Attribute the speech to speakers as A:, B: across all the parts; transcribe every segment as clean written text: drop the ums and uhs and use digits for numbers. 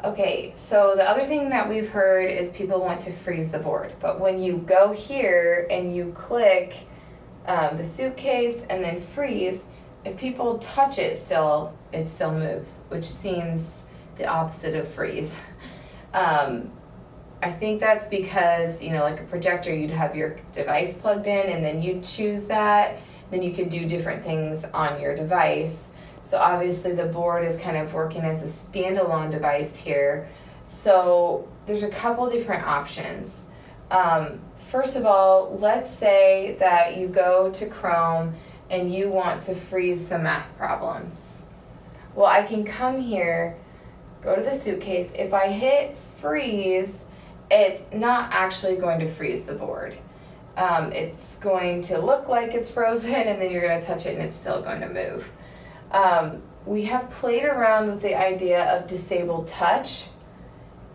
A: Okay, so the other thing that we've heard is people want to freeze the board, but when you go here and you click the suitcase and then freeze, if people touch it still moves, which seems the opposite of freeze. I think that's because, like a projector, you'd have your device plugged in and then you'd choose that, then you could do different things on your device. So obviously the board is kind of working as a standalone device here. So there's a couple different options. First of all, let's say that you go to Chrome and you want to freeze some math problems. Well, I can come here, go to the suitcase. If I hit freeze, it's not actually going to freeze the board. It's going to look like it's frozen, and then you're going to touch it and it's still going to move. We have played around with the idea of disabled touch.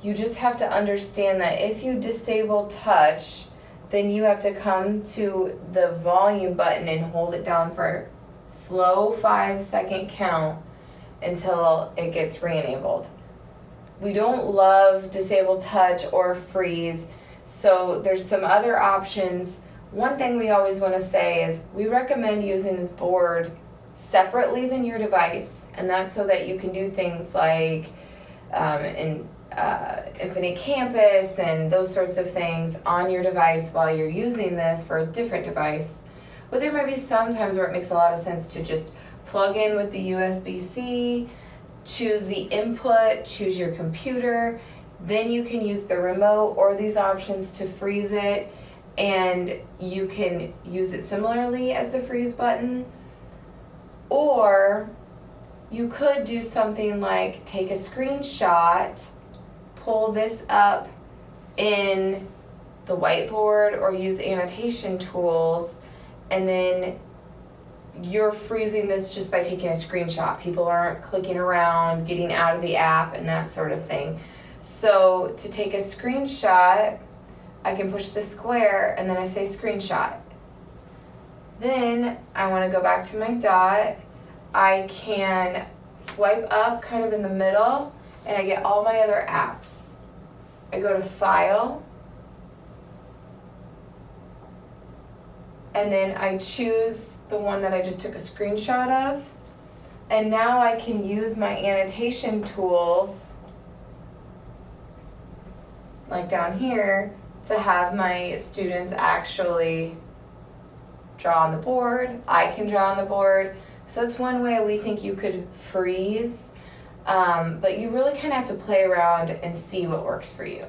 A: You just have to understand that if you disable touch, then you have to come to the volume button and hold it down for a slow 5-second count until it gets re-enabled. We don't love disable touch or freeze, so there's some other options. One thing we always want to say is we recommend using this board separately than your device, and that's so that you can do things like Infinite Campus and those sorts of things on your device while you're using this for a different device. But there might be some times where it makes a lot of sense to just plug in with the USB-C, choose the input, choose your computer, then you can use the remote or these options to freeze it, and you can use it similarly as the freeze button. Or you could do something like take a screenshot, pull this up in the whiteboard or use annotation tools, and then you're freezing this just by taking a screenshot. People aren't clicking around, getting out of the app, and that sort of thing. So to take a screenshot, I can push the square and then I say screenshot. Then I want to go back to my dot. I can swipe up kind of in the middle and I get all my other apps. I go to File, and then I choose the one that I just took a screenshot of, and now I can use my annotation tools, like down here, to have my students actually draw on the board. I can draw on the board. So it's one way we think you could freeze, but you really kind of have to play around and see what works for you.